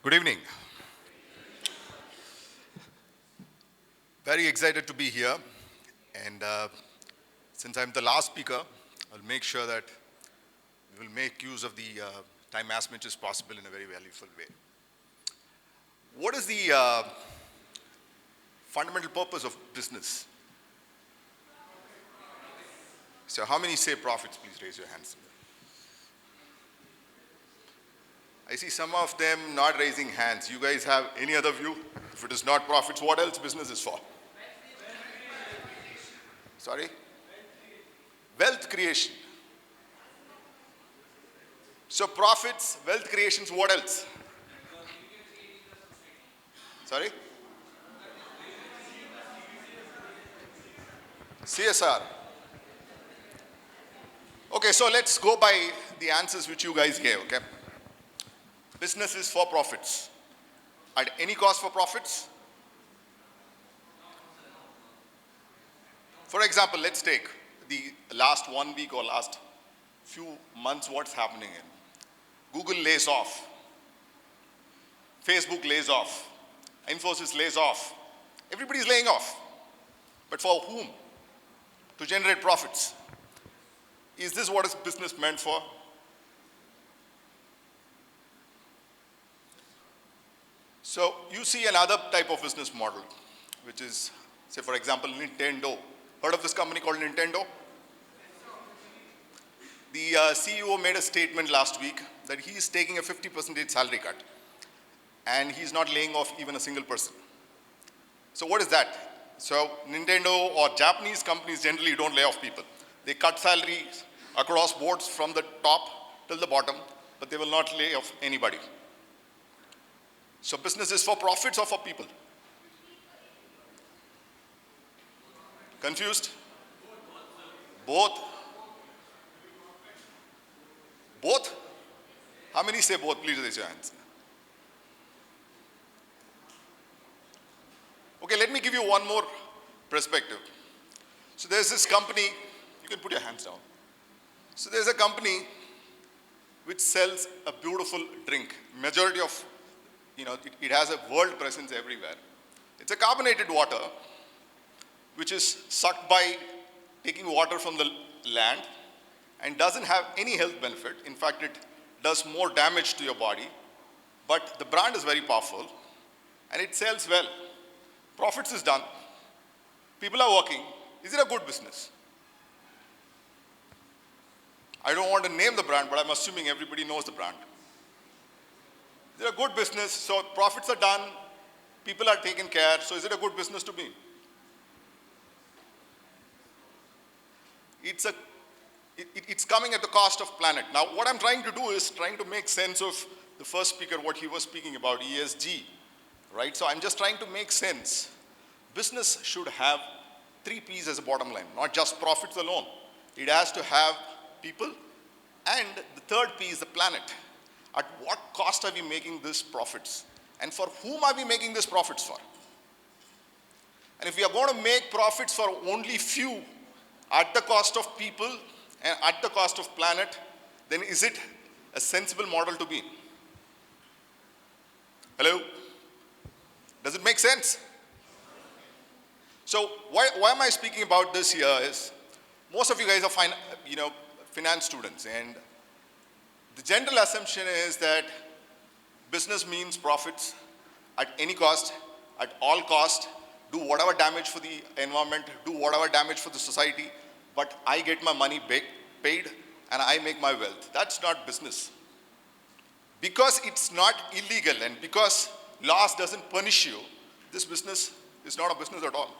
Good evening. Very excited to be here. And since I'm the last speaker, I'll make sure that we will make use of the time as much as possible in a very valuable way. What is the fundamental purpose of business? So how many say profits? Please raise your hands. I see some of them not raising hands. You guys have any other view? If it is not profits, what else business is for? Sorry? Wealth creation. So profits, wealth creations, what else? Sorry? CSR. Okay, so let's go by the answers which you guys gave, okay? Business is for profits. At any cost for profits? For example, let's take the last 1 week or last few months, what's happening in. Google lays off. Facebook lays off. Infosys lays off. Everybody's laying off. But for whom? To generate profits. Is this what is business meant for? So you see another type of business model, which is, say for example, Nintendo. Heard of this company called Nintendo? The CEO made a statement last week that he is taking a 50% salary cut and he's not laying off even a single person. So what is that? So Nintendo or Japanese companies generally don't lay off people. They cut salaries across boards from the top till the bottom, but they will not lay off anybody. So business is for profits or for people? Confused? Both? Both? How many say both? Please raise your hands. Okay, let me give you one more perspective. So there's this company, you can put your hands down. So there's a company which sells a beautiful drink. Majority of, it has a world presence everywhere. It's a carbonated water which is sucked by taking water from the land and doesn't have any health benefit. In fact, it does more damage to your body. But the brand is very powerful and it sells well. Profits is done. People are working. Is it a good business? I don't want to name the brand, but I'm assuming everybody knows the brand. Is it a good business? So profits are done. People are taken care. So is it a good business to be? It's coming at the cost of planet. Now, what I'm trying to do is trying to make sense of the first speaker, what he was speaking about, ESG, right? So I'm just trying to make sense. Business should have 3 P's as a bottom line, not just profits alone. It has to have people, and the third P is the planet. At what cost are we making these profits? And for whom are we making these profits for? And if we are going to make profits for only few at the cost of people and at the cost of planet, then is it a sensible model to be? Hello? Does it make sense? So why am I speaking about this here is, most of you guys are finance students, and the general assumption is that business means profits at any cost, at all cost, do whatever damage for the environment, do whatever damage for the society, but I get my money paid and I make my wealth. That's not business. Because it's not illegal and because laws doesn't punish you, this business is not a business at all.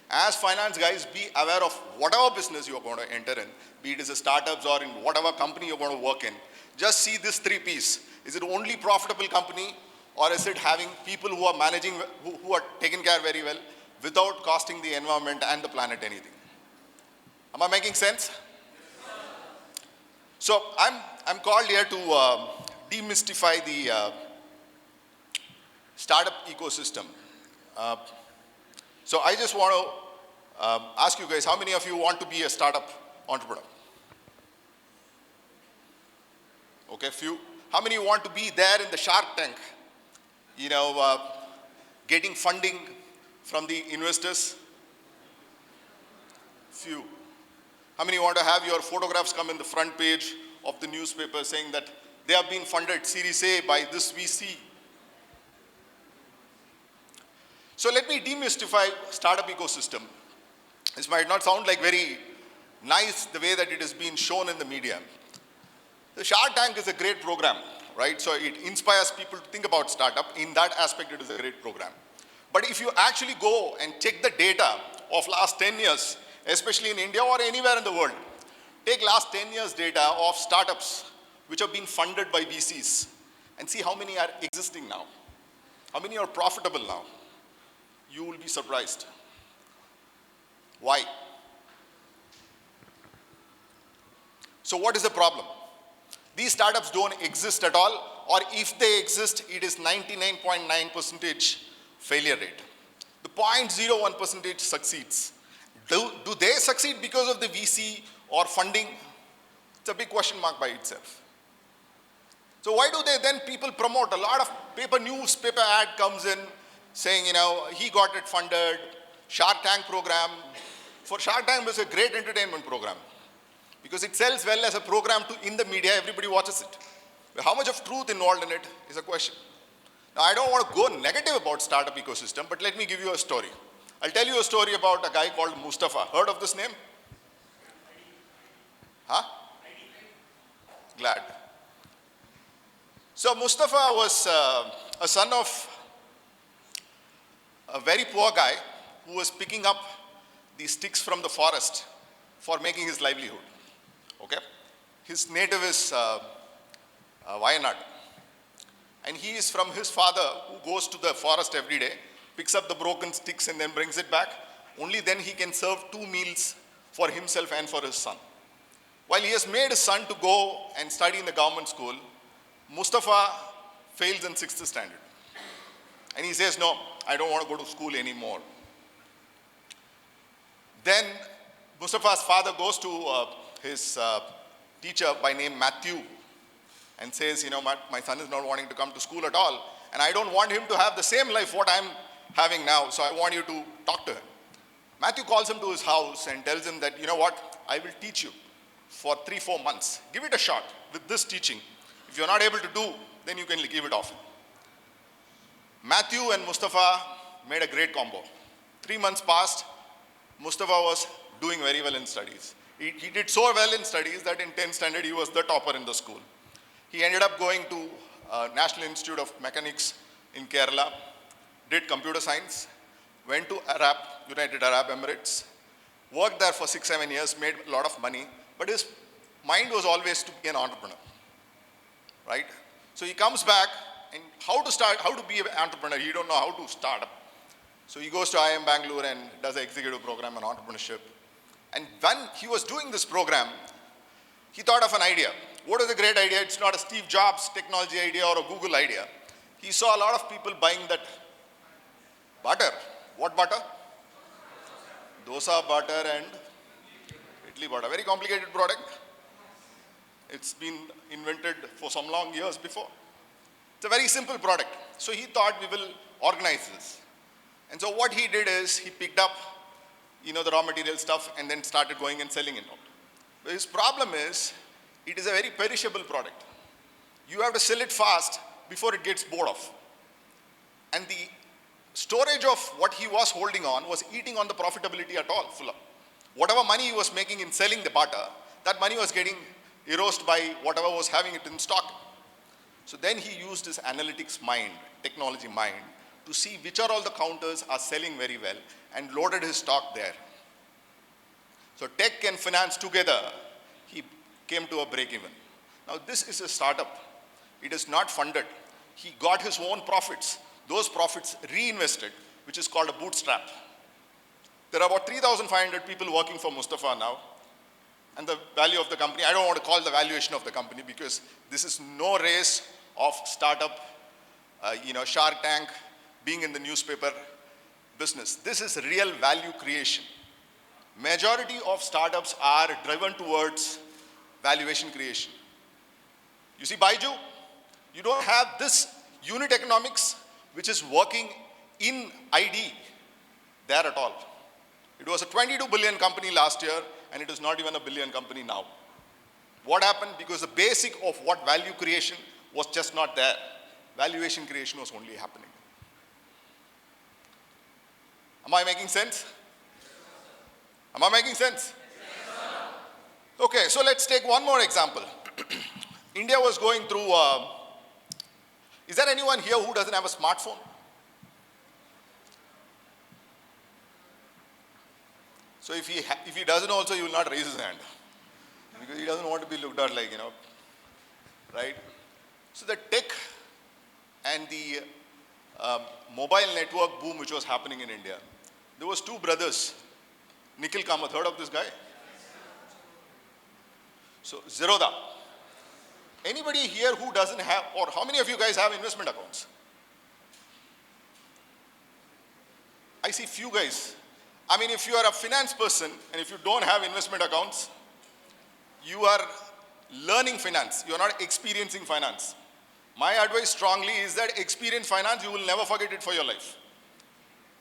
As finance guys, be aware of whatever business you're going to enter in, be it as a startups or in whatever company you're going to work in. Just see this 3 P's. Is it only profitable company, or is it having people who are managing, who are taken care very well without costing the environment and the planet anything? Am I making sense? So I'm called here to demystify the startup ecosystem. So I just want to ask you guys, how many of you want to be a startup entrepreneur? Okay, few. How many want to be there in the Shark Tank getting funding from the investors? Few. How many want to have your photographs come in the front page of the newspaper saying that they have been funded Series A by this VC? So let me demystify startup ecosystem. This might not sound like very nice the way that it has been shown in the media. The Shark Tank is a great program, right? So it inspires people to think about startup. In that aspect, it is a great program. But if you actually go and check the data of last 10 years, especially in India or anywhere in the world, take last 10 years data of startups which have been funded by VCs and see how many are existing now, how many are profitable now. You will be surprised. Why? So what is the problem? These startups don't exist at all, or if they exist, it is 99.9% failure rate. The 0.01% succeeds. Do they succeed because of the VC or funding? It's a big question mark by itself. So why do they then people promote? A lot of newspaper ad comes in saying, he got it funded, Shark Tank program. For Shark Tank, it's a great entertainment program because it sells well as a program in the media, everybody watches it. But how much of truth involved in it is a question. Now, I don't want to go negative about startup ecosystem, but let me give you a story. I'll tell you a story about a guy called Mustafa. Heard of this name? Huh? Glad. So Mustafa was a son of a very poor guy who was picking up these sticks from the forest for making his livelihood. Okay? His native is Wayanad. And he is from his father who goes to the forest every day, picks up the broken sticks and then brings it back. Only then he can serve 2 meals for himself and for his son. While he has made his son to go and study in the government school, Mustafa fails in 6th standard. And he says, no, I don't want to go to school anymore. Then Mustafa's father goes to his teacher by name Matthew and says, my son is not wanting to come to school at all, and I don't want him to have the same life what I'm having now, so I want you to talk to him. Matthew calls him to his house and tells him that, I will teach you for 3-4 months. Give it a shot with this teaching. If you're not able to do, then you can give it off. Matthew and Mustafa made a great combo. 3 months passed. Mustafa was doing very well in studies. He did so well in studies that in 10th standard he was the topper in the school. He ended up going to National Institute of Mechanics in Kerala, did computer science, went to United Arab Emirates, worked there for 6-7 years, made a lot of money, but his mind was always to be an entrepreneur, right? So he comes back, and how to be an entrepreneur, he don't know how to start up. So he goes to IIM Bangalore and does an executive program on entrepreneurship. And when he was doing this program, he thought of an idea. What is a great idea? It's not a Steve Jobs technology idea or a Google idea. He saw a lot of people buying that butter. What butter? Dosa butter and idli butter. Very complicated product. It's been invented for some long years before. It's a very simple product. So he thought we will organize this. And so what he did is he picked up, the raw material stuff and then started going and selling it out. But his problem is, it is a very perishable product. You have to sell it fast before it gets bored off. And the storage of what he was holding on was eating on the profitability at all, full up. Whatever money he was making in selling the butter, that money was getting erased by whatever was having it in stock. So then he used his analytics mind, technology mind, to see which are all the counters are selling very well and loaded his stock there. So tech and finance together, he came to a break-even. Now this is a startup. It is not funded. He got his own profits. Those profits reinvested, which is called a bootstrap. There are about 3,500 people working for Mustafa now. And the value of the company, I don't want to call the valuation of the company because this is no race of startup, Shark Tank, being in the newspaper business. This is real value creation. Majority of startups are driven towards valuation creation. You see, Baiju, you don't have this unit economics, which is working in ID there at all. It was a 22 billion company last year, and it is not even a billion company now. What happened? Because the basic of what value creation was just not there. Valuation creation was only happening. Am I making sense? Am I making sense? Okay, so let's take one more example. India was going through, is there anyone here who doesn't have a smartphone? So if he doesn't also, he will not raise his hand. Because he doesn't want to be looked at like, right? So the tech and the mobile network boom which was happening in India, there was two brothers, Nikhil Kamath, heard of this guy? So Zerodha. Anybody here who doesn't have, or how many of you guys have investment accounts? I see few guys. I mean, if you are a finance person and if you don't have investment accounts, you are learning finance. You are not experiencing finance. My advice strongly is that experience finance, you will never forget it for your life.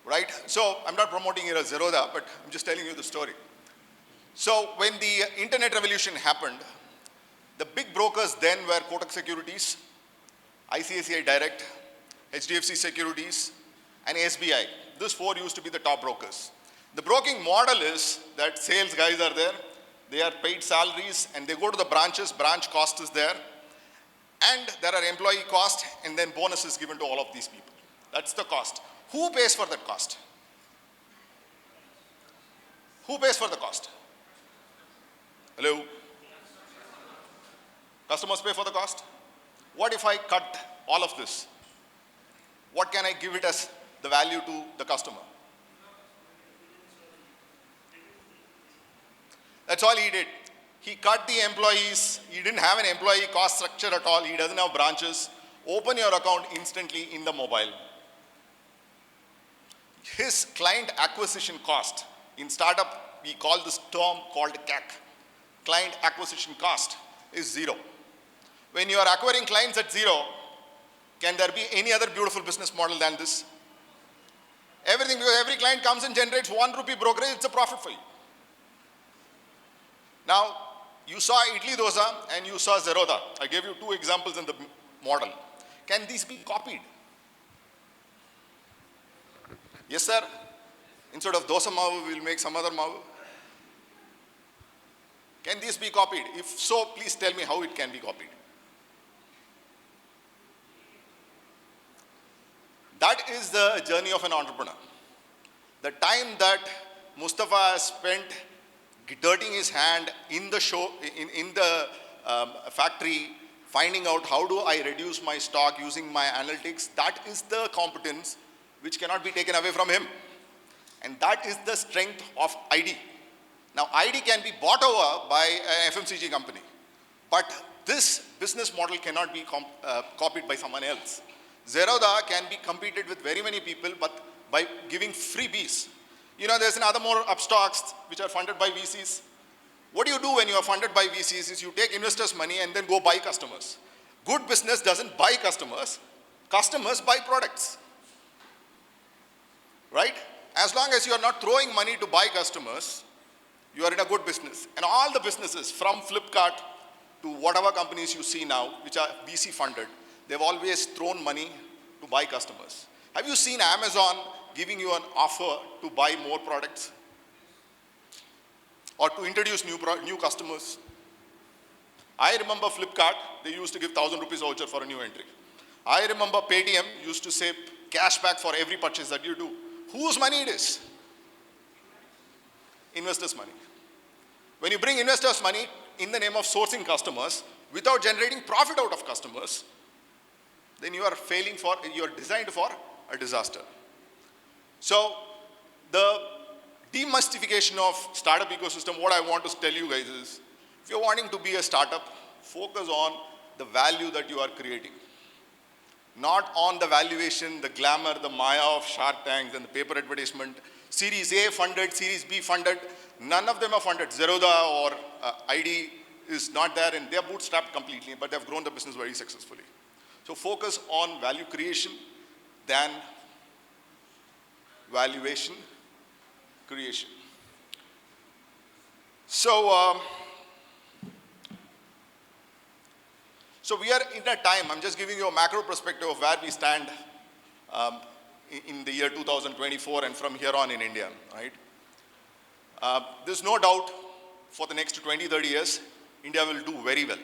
Right? So I'm not promoting here a Zerodha, but I'm just telling you the story. So when the internet revolution happened, the big brokers then were Kotak Securities, ICICI Direct, HDFC Securities, and SBI. These four used to be the top brokers. The broking model is that sales guys are there, they are paid salaries, and they go to the branches, branch cost is there, and there are employee cost, and then bonuses given to all of these people. That's the cost. Who pays for that cost? Who pays for the cost? Hello? Customers pay for the cost? What if I cut all of this? What can I give it as the value to the customer? That's all he did. He cut the employees. He didn't have an employee cost structure at all. He doesn't have branches. Open your account instantly in the mobile. His client acquisition cost, in startup, we call this term called CAC. Client acquisition cost is zero. When you are acquiring clients at zero, can there be any other beautiful business model than this? Everything, because every client comes and generates 1 rupee brokerage, it's a profit for you. Now, you saw Idli Dosa and you saw Zerodha. I gave you two examples in the model. Can these be copied? Yes, sir. Instead of dosa mavu, we will make some other mavu. Can these be copied? If so, please tell me how it can be copied. That is the journey of an entrepreneur. The time that Mustafa has spent dirtying his hand in the factory, finding out how do I reduce my stock using my analytics, that is the competence which cannot be taken away from him. And that is the strength of ID. Now, ID can be bought over by an FMCG company, but this business model cannot be copied by someone else. Zerodha can be competed with very many people, but by giving freebies. You know, there's another more upstarts which are funded by VCs. What do you do when you are funded by VCs is you take investors' money and then go buy customers. Good business doesn't buy customers. Customers buy products. Right? As long as you are not throwing money to buy customers, you are in a good business. And all the businesses from Flipkart to whatever companies you see now, which are VC funded, they've always thrown money to buy customers. Have you seen Amazon giving you an offer to buy more products? Or to introduce new customers? I remember Flipkart, they used to give 1,000 rupees voucher for a new entry. I remember Paytm used to say cashback for every purchase that you do. Whose money it is? Investors' money. When you bring investors' money in the name of sourcing customers without generating profit out of customers, then you are designed for a disaster. So the demystification of startup ecosystem, what I want to tell you guys is, if you're wanting to be a startup, focus on the value that you are creating. Not on the valuation, the glamour, the maya of Shark Tanks and the paper advertisement. Series A funded, Series B funded, none of them are funded. Zerodha or ID is not there, and they're bootstrapped completely, but they've grown the business very successfully. So focus on value creation, than valuation creation. So we are in a time, I'm just giving you a macro perspective of where we stand in the year 2024 and from here on in India, right? There's no doubt for the next 20, 30 years, India will do very well.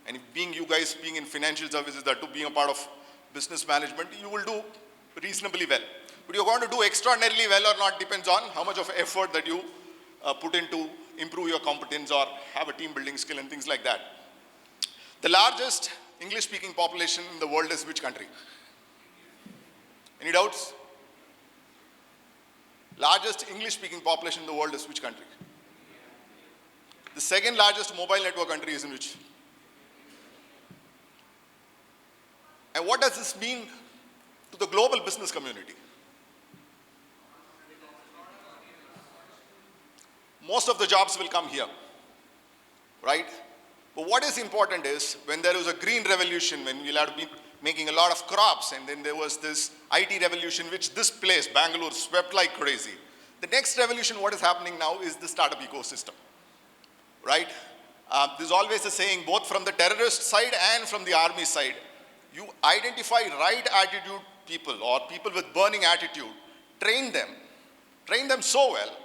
And you guys being in financial services, that too being a part of business management, you will do reasonably well. But you're going to do extraordinarily well or not depends on how much of effort that you put into improve your competence or have a team building skill and things like that. The largest English-speaking population in the world is which country? Any doubts? Largest English-speaking population in the world is which country? The second largest mobile network country is in which? And what does this mean to the global business community? Most of the jobs will come here, right? But what is important is when there was a green revolution, when we'll have been making a lot of crops, and then there was this IT revolution, which this place, Bangalore, swept like crazy. The next revolution, what is happening now is the startup ecosystem, right? There's always a saying, both from the terrorist side and from the army side, you identify right attitude people or people with burning attitude, train them so well,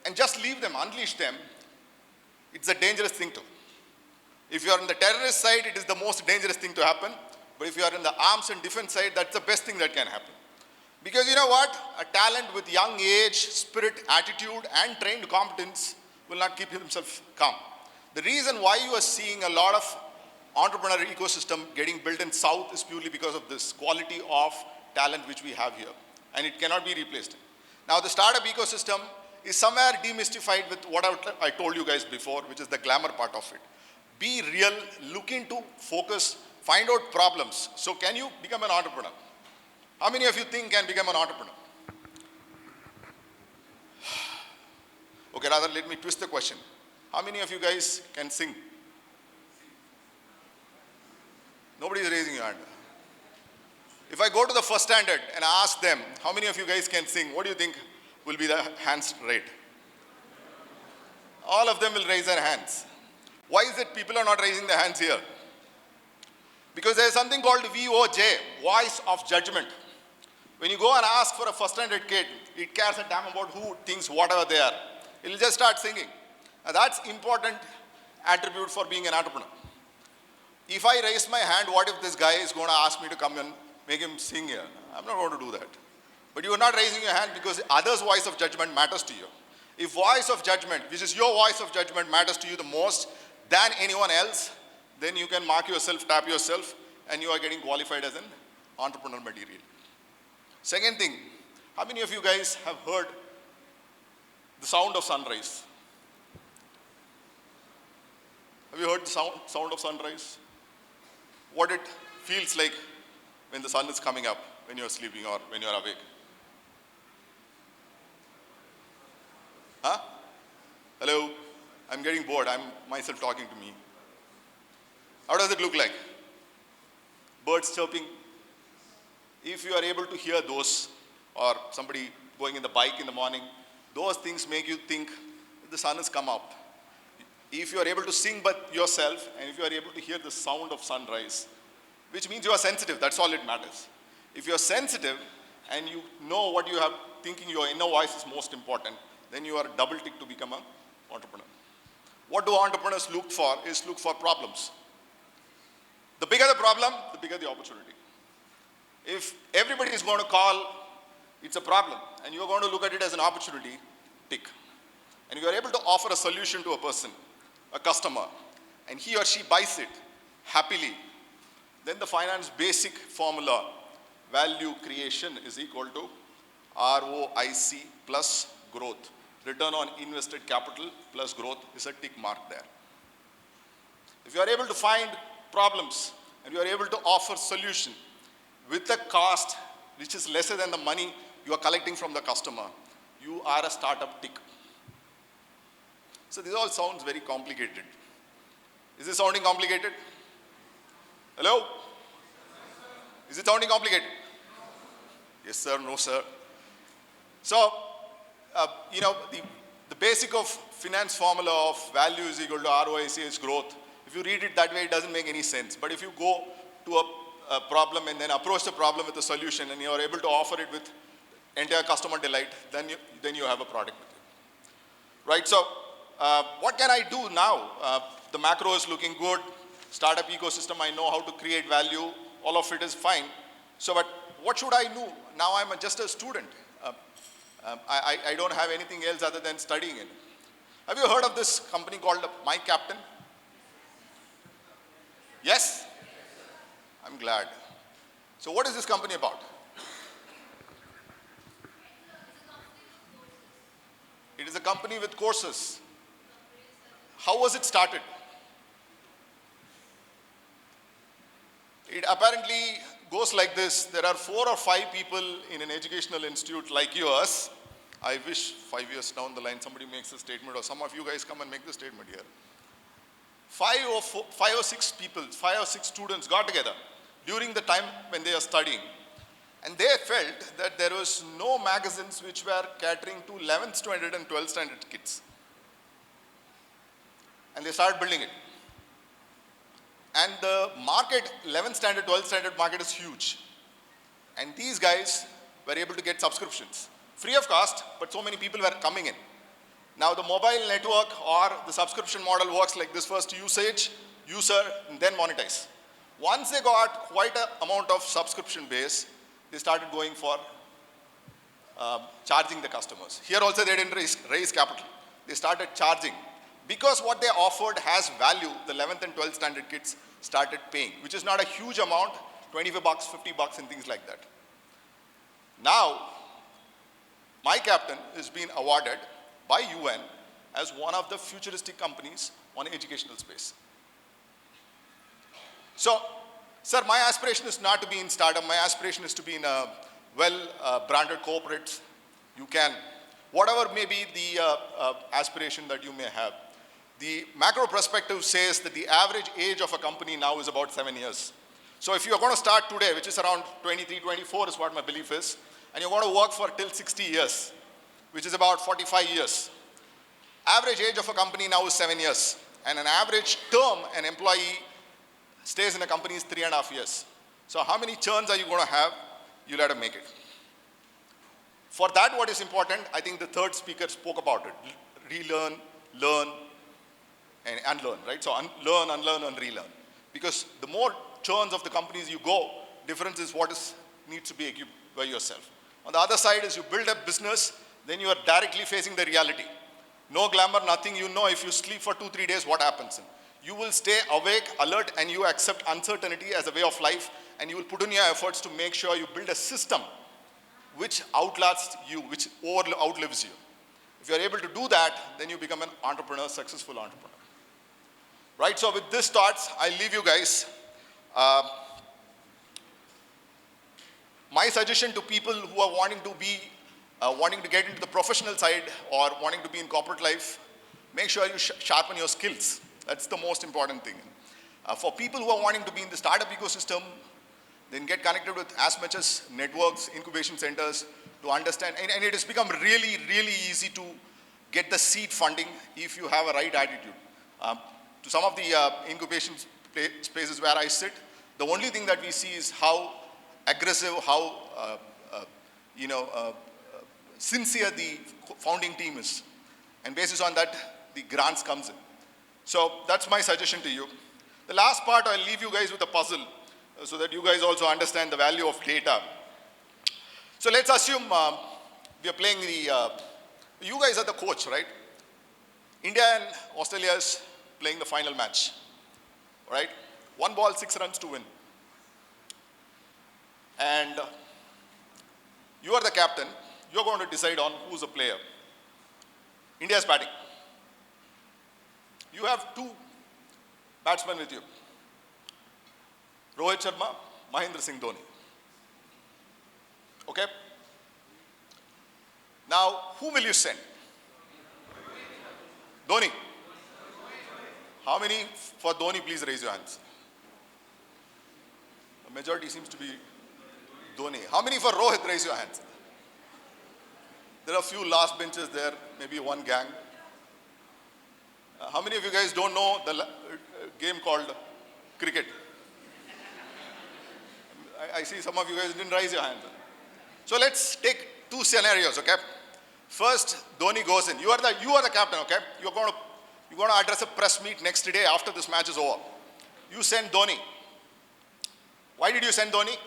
and just leave them, unleash them. It's a dangerous thing to. If you are on the terrorist side, it is the most dangerous thing to happen. But if you are in the arms and defense side, that's the best thing that can happen. Because you know what? A talent with young age, spirit, attitude, and trained competence will not keep himself calm. The reason why you are seeing a lot of entrepreneurial ecosystem getting built in South is purely because of this quality of talent which we have here. And it cannot be replaced. Now, the startup ecosystem is somewhere demystified with what I told you guys before, which is the glamour part of it. Be real, look into, focus, find out problems. So can you become an entrepreneur? How many of you think can become an entrepreneur? Okay, rather let me twist the question. How many of you guys can sing? Nobody is raising your hand. If I go to the first standard and ask them, how many of you guys can sing? What do you think will be the hands rate? All of them will raise their hands. Why is it people are not raising their hands here? Because there is something called VOJ, voice of judgment. When you go and ask for a first standard kid, it cares a damn about who thinks whatever they are. It will just start singing. Now that's important attribute for being an entrepreneur. If I raise my hand, what if this guy is going to ask me to come and make him sing here? I'm not going to do that. But you are not raising your hand because others' voice of judgment matters to you. If voice of judgment, which is your voice of judgment, matters to you the most than anyone else, then you can mark yourself, tap yourself, and you are getting qualified as an entrepreneur material. Second thing, how many of you guys have heard the sound of sunrise? Have you heard the sound of sunrise? What it feels like when the sun is coming up, when you're sleeping or when you're awake? Huh? Hello? I'm getting bored. I'm myself talking to me. How does it look like? Birds chirping. If you are able to hear those, or somebody going in the bike in the morning, those things make you think the sun has come up. If you are able to sing but yourself, and if you are able to hear the sound of sunrise, which means you are sensitive, that's all it matters. If you are sensitive and you know what you have thinking, your inner voice is most important, then you are double tick to become an entrepreneur. What do entrepreneurs look for is look for problems. The bigger the problem, the bigger the opportunity. If everybody is going to call it's a problem and you're going to look at it as an opportunity, tick. And if you're able to offer a solution to a person, a customer, and he or she buys it happily, then the finance basic formula, value creation is equal to ROIC plus growth. Return on invested capital plus growth is a tick mark there. If you are able to find problems and you are able to offer solution with a cost which is lesser than the money you are collecting from the customer, you are a startup tick. So this all sounds very complicated. Is this sounding complicated? Hello? Is it sounding complicated? Yes, sir, no, sir. So, the basic of finance formula of value is equal to ROICH growth. If you read it that way, it doesn't make any sense. But if you go to a problem and then approach the problem with a solution and you are able to offer it with entire customer delight, then you have a product. Right, so what can I do now? The macro is looking good. Startup ecosystem, I know how to create value. All of it is fine. So, but what should I do? Now I'm just a student. I don't have anything else other than studying it. Have you heard of this company called My Captain? Yes? I'm glad. So what is this company about? It is a company with courses. How was it started? It apparently goes like this. There are 4 or 5 people in an educational institute like yours. I wish 5 years down the line somebody makes a statement, or some of you guys come and make the statement here. 5 or 6 people, 5 or 6 students got together during the time when they are studying. And they felt that there was no magazines which were catering to 11th standard and 12th standard kids. And they started building it. And the market, 11th standard, 12th standard market is huge. And these guys were able to get subscriptions. Free of cost, but so many people were coming in. Now the mobile network or the subscription model works like this: first usage, user, and then monetize. Once they got quite an amount of subscription base, they started going for charging the customers. Here also they didn't raise capital. They started charging. Because what they offered has value, the 11th and 12th standard kids started paying, which is not a huge amount, 25 bucks, 50 bucks and things like that. Now, My Captain is being awarded by UN as one of the futuristic companies on educational space. So, sir, my aspiration is not to be in startup. My aspiration is to be in a well-branded corporate. You can, whatever may be the aspiration that you may have. The macro perspective says that the average age of a company now is about 7 years. So if you're going to start today, which is around 23, 24 is what my belief is, and you're going to work for till 60 years, which is about 45 years. Average age of a company now is 7 years. And an average term an employee stays in a company is 3.5 years. So how many churns are you going to have? You'll have to make it. For that, what is important, I think the third speaker spoke about it. Relearn, learn, and unlearn, right? So learn, unlearn, and relearn. Because the more churns of the companies you go, difference is what needs to be equipped by yourself. On the other side is you build a business, then you are directly facing the reality. No glamour, nothing. You know if you sleep for 2-3 days, what happens? You will stay awake, alert, and you accept uncertainty as a way of life, and you will put in your efforts to make sure you build a system which outlasts you, which outlives you. If you are able to do that, then you become an entrepreneur, successful entrepreneur. Right, so with these thoughts, I leave you guys. My suggestion to people who are wanting to get into the professional side or wanting to be in corporate life, make sure you sharpen your skills. That's the most important thing. For people who are wanting to be in the startup ecosystem, then get connected with as much as networks, incubation centers to understand. And it has become really, really easy to get the seed funding if you have a right attitude. To some of the incubation spaces where I sit, the only thing that we see is how aggressive, how sincere the founding team is. And basis on that, the grants comes in. So that's my suggestion to you. The last part, I'll leave you guys with a puzzle so that you guys also understand the value of data. So let's assume we are playing you guys are the coach, right? India and Australia is playing the final match, right? 1 ball, 6 runs to win. And you are the captain. You're going to decide on who's a player. India is batting. You have 2 batsmen with you. Rohit Sharma, Mahendra Singh Dhoni. Okay? Now, who will you send? Dhoni. How many for Dhoni? Please raise your hands. The majority seems to be Dhoni. How many for Rohit? Raise your hands. There are a few last benches there, maybe one gang. How many of you guys don't know the game called cricket? I see some of you guys didn't raise your hands. So let's take two scenarios, okay? First, Dhoni goes in. You are the captain, okay? You're going to address a press meet next day after this match is over. You send Dhoni. Why did you send Dhoni?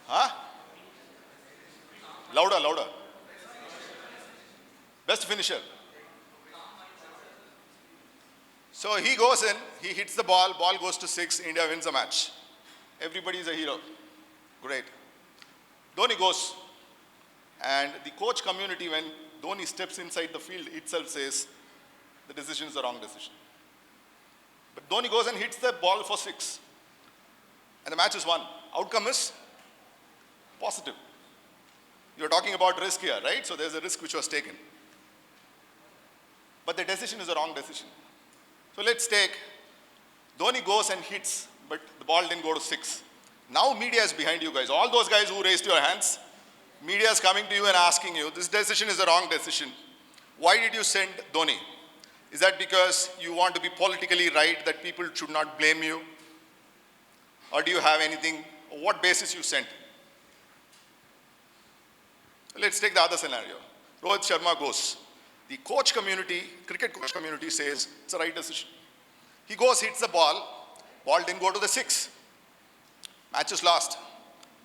Huh? Louder, louder. Best finisher. So he goes in, he hits the ball goes to 6, India wins the match. Everybody is a hero. Great. Dhoni goes, and the coach community, when Dhoni steps inside the field itself, says the decision is the wrong decision. But Dhoni goes and hits the ball for 6, and the match is won. Outcome is positive. You're talking about risk here, right? So there's a risk which was taken. But the decision is the wrong decision. So let's take, Dhoni goes and hits, but the ball didn't go to 6. Now media is behind you guys. All those guys who raised your hands, media is coming to you and asking you, this decision is the wrong decision. Why did you send Dhoni? Is that because you want to be politically right, that people should not blame you? Or do you have anything, what basis you sent? Let's take the other scenario. Rohit Sharma goes. The coach community, cricket coach community says it's the right decision. He goes, hits the ball didn't go to the 6. Match is lost.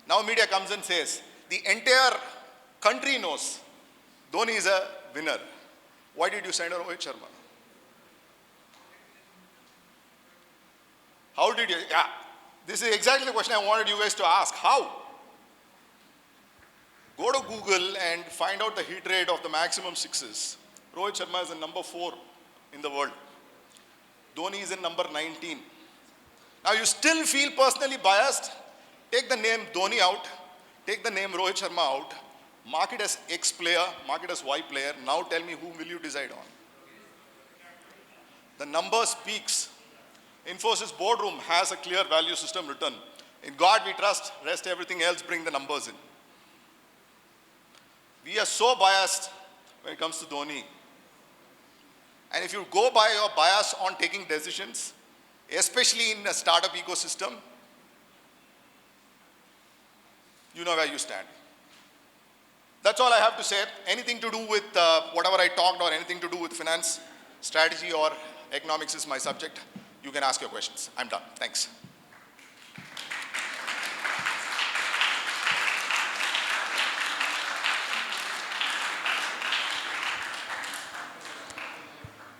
Now media comes and says, the entire country knows Dhoni is a winner. Why did you send Rohit Sharma? How did you? Yeah, this is exactly the question I wanted you guys to ask. How? Go to Google and find out the hit rate of the maximum 6s. Rohit Sharma is in number 4 in the world. Dhoni is in number 19. Now you still feel personally biased? Take the name Dhoni out, take the name Rohit Sharma out, mark it as X player, mark it as Y player. Now tell me, whom will you decide on? The number speaks. Infosys boardroom has a clear value system written. In God we trust, rest everything else, bring the numbers in. We are so biased when it comes to Dhoni. And if you go by your bias on taking decisions, especially in a startup ecosystem, you know where you stand. That's all I have to say. Anything to do with whatever I talked, or anything to do with finance, strategy, or economics is my subject, you can ask your questions. I'm done. Thanks.